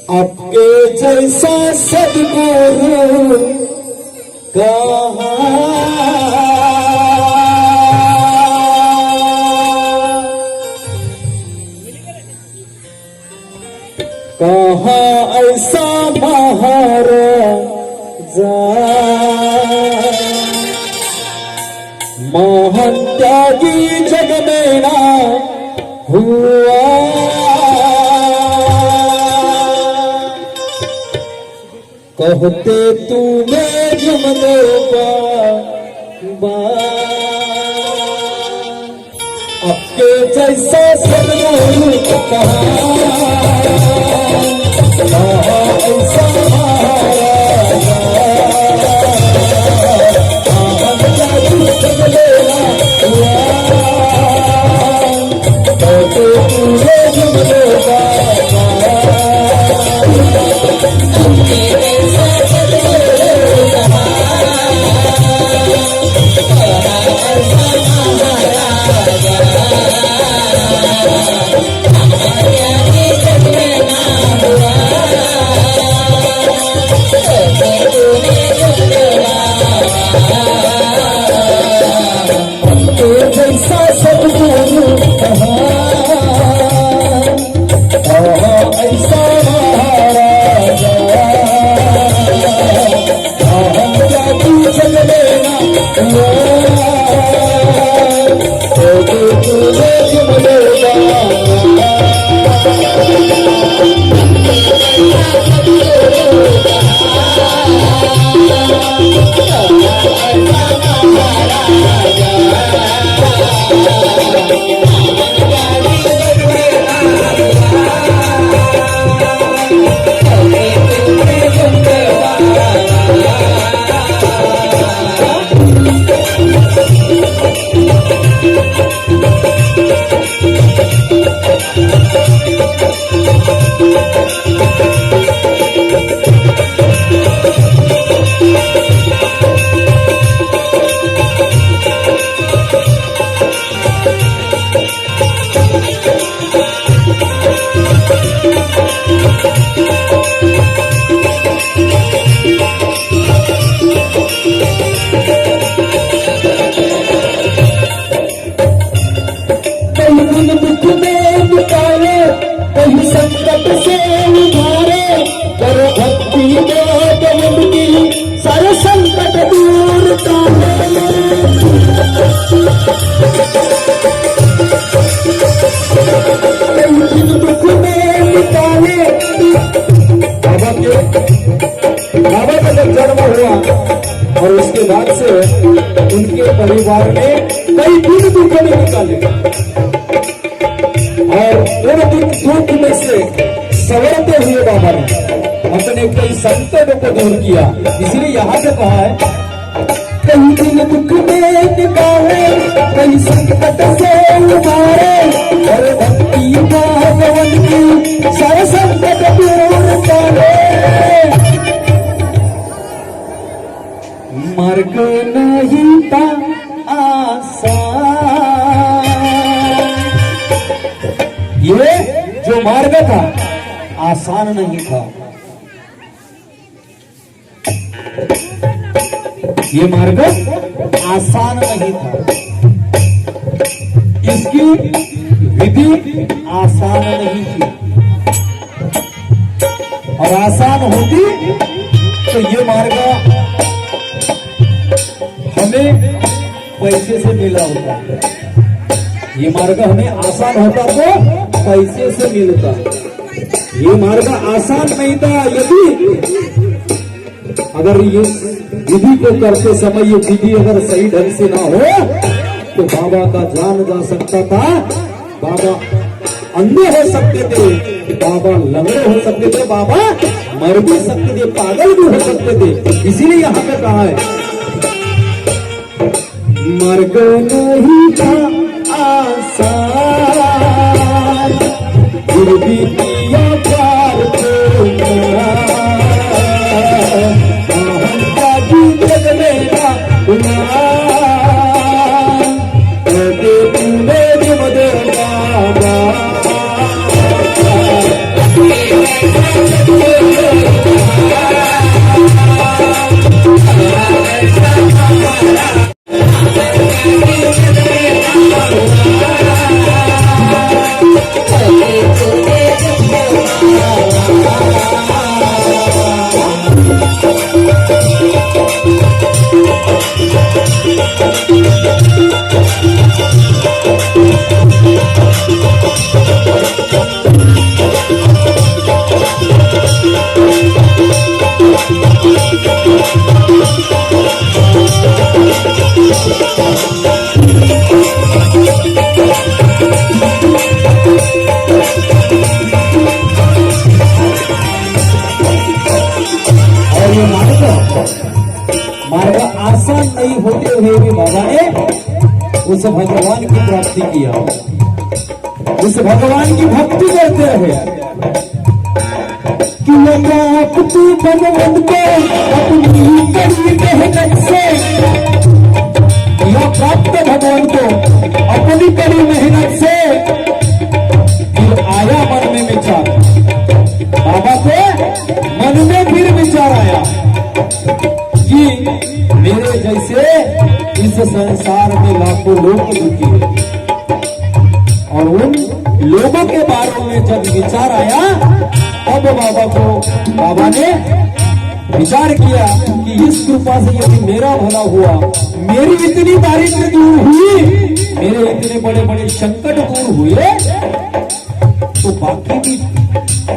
आपके जैसा सद्गुरु कहाँ ऐसा महाराजा महान त्यागी जग में ना हुआ। कहते तुम्हें जुम दो आपके जैसा सद्गुरु कहाँ ऐसा महाराजा महान त्यागी जग में ना हुआ। कहते तुम्हें जुम दो संकट से उधारे करो भक्ति की सारे संकट दूर दुख में निकाले। बाबा का जब जन्म हुआ और उसके बाद से उनके परिवार ने कई दिन दुख में निकाले और उन दुख में से सवरते हुए बाबा ने अपने कई संकटों को दूर किया। इसलिए यहाँ से कहा है कई दिन दुख में निकाले कई संकट से उबारे और भक्ति भगवान की सारे संकट दूर करे। मार्ग नहीं था आसान, ये जो मार्ग था आसान नहीं था। ये मार्ग आसान नहीं था, इसकी विधि आसान नहीं थी। और आसान होती तो ये मार्ग हमें पैसे से मिला होता। ये मार्ग हमें आसान होता तो पैसे से मिलता। ये मार्ग आसान नहीं था। यदि अगर ये विधि को करते समय ये विधि अगर सही ढंग से ना हो तो बाबा का जान जा सकता था। बाबा अंधे हो सकते थे, बाबा लंगड़े हो सकते थे, बाबा मर भी सकते थे, पागल भी हो सकते थे। इसीलिए यहाँ पे कहा है मार्ग नहीं था आसान फिर भी किया प्यार को जग मेरा तूने जुम दो बाबा ये मार्ग आसान नहीं होते हुए भी बाबा ने उस भगवान की प्राप्ति किया, उस भगवान की भक्ति करते रहे कि प्राप्ति भगवान को अपनी कड़ी मेहनत से, यह प्राप्त भगवान को अपनी कड़ी मेहनत से। फिर आया मन में विचार, बाबा को मन में फिर विचार आया कि मेरे जैसे इस संसार में लाखों लोग दुखी हैं, और उन लोगों के बारे में जब विचार आया तब बाबा ने विचार किया कि इस कृपा से यदि मेरा भला हुआ, मेरी इतनी दारिद्र्य दूर हुई, मेरे इतने बड़े बड़े संकट दूर हुए, तो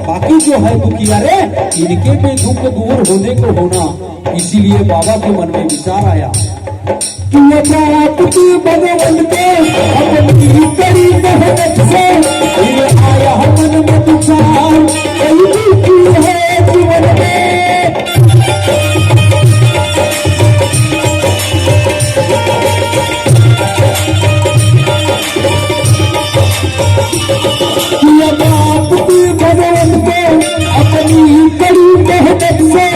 बाकी जो है दुखिया रे, इनके भी दुख दूर होने को होना। इसीलिए बाबा के मन में विचार आया कि प्राप्ति भगवान के अपनी कड़ी मेहनत से, आया मन में विचार कई दुखी है जीवन में। प्राप्ति भगवान के अपनी कड़ी मेहनत से,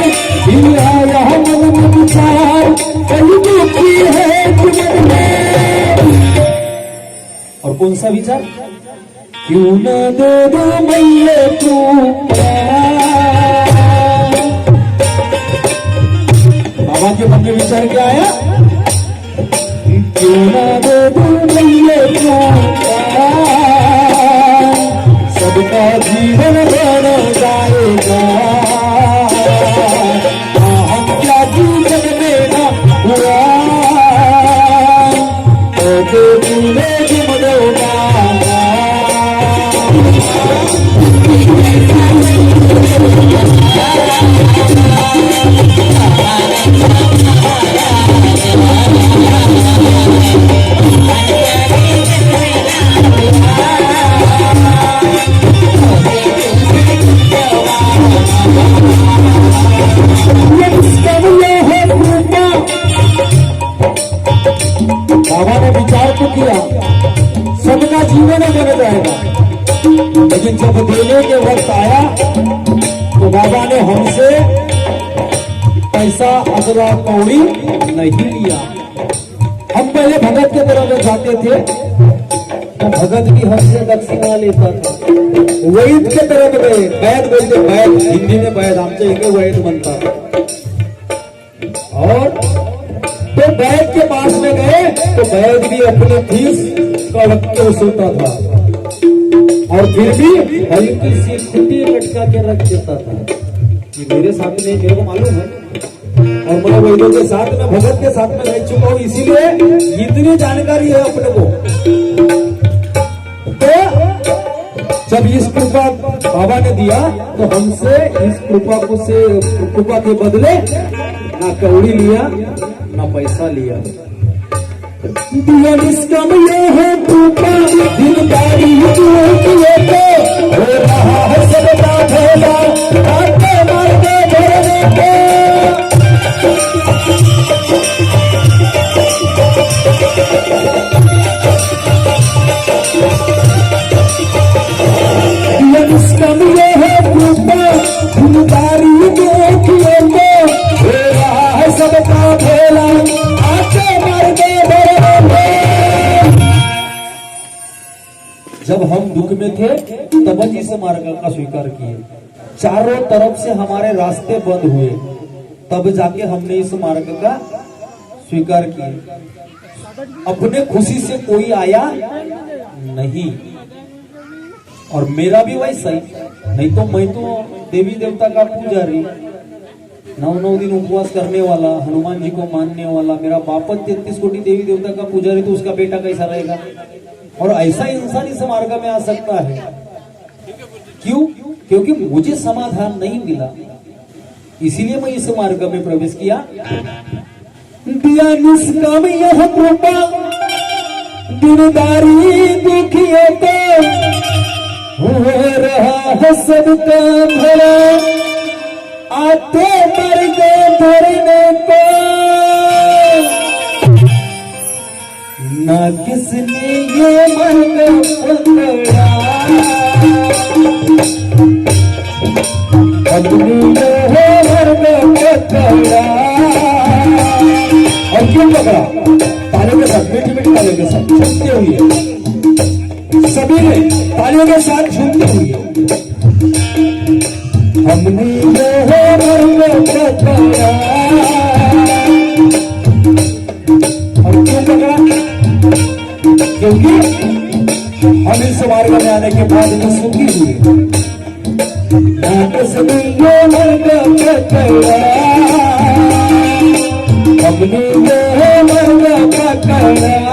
आया मन में विचार कई दुखी है जीवन में। और कौन सा विचार? क्यों न दे दो मैया तू, बाबा के मन में विचार क्या आया? क्यों न दे दो मैया तू, सबका जीवन बन जाएगा, हम क्या जीवन में न हुआ, तो तूने जुमलोगा। बाबा ने विचार तो किया सबका जीवन बन जाएगा, लेकिन जब देने के वक्त आया तो बाबा ने हमसे पैसा अथवा कौड़ी नहीं लिया। हम पहले भगत के तरफ जाते थे तो भगत भी हमसे दक्षिणा लेता था। वैद के तरफ गए, वैद बोलते, वैद हिंदी में वैद, हमसे एक वैद बनता था। और तो वैद के पास में गए तो वैद भी अपनी फीस का वक्त वसूलता था, और फिर भी हल्की सी खुटी लटका के रख देता था कि मेरे साथ में, मेरे को मालूम है, और मैं वैदों के साथ में, भगत के साथ में रह चुका हूं, इसीलिए इतनी जानकारी है अपने को। तो जब इस कृपा बाबा ने दिया तो हमसे इस कृपा के बदले ना कौड़ी लिया ना पैसा लिया। निष्कम ये है कृपा, दिलदारी हो रहा है सबका भला, आते मारते भरने को। निष्कम ये है कृपा, दिलदारी देखिए हो रहा है सबका भला, आते मारते भरने को। जब हम दुख में थे तब इस मार्ग का स्वीकार किए, चारों तरफ से हमारे रास्ते बंद हुए, तब जाके हमने इस मार्ग का स्वीकार किए। अपने खुशी से कोई आया नहीं, और मेरा भी वैसा ही, नहीं तो मैं तो देवी देवता का पुजारी, 9 दिन उपवास करने वाला, हनुमान जी को मानने वाला, मेरा बाप 33 कोटि देवी देवता का पुजारी, तो उसका बेटा कैसा रहेगा? और ऐसा इंसान इस मार्ग में आ सकता है, क्यों? क्योंकि मुझे समाधान नहीं मिला, इसीलिए मैं इस मार्ग में प्रवेश किया। दिया निष्काम यह कृपा, दिलदारी दुखियों को हो रहा है सबका भला, आते मर गए धरने को ना किसने ये मर्द पकड़ा, अपने ये मर्द पकड़ा। और क्यों पकड़ा? तालियों के साथ, मीठी मीठी तालियों के साथ झूमते हुए, सभी ने तालियों के साथ झूमते हुए, हमने ये मर्द पकड़ा। और क्यों पकड़ा? क्योंकि हम इस मार्ग में आने के बाद में सुखी हुए। किसने ये मर्द पकड़ा, हमने ये मर्द पकड़ा।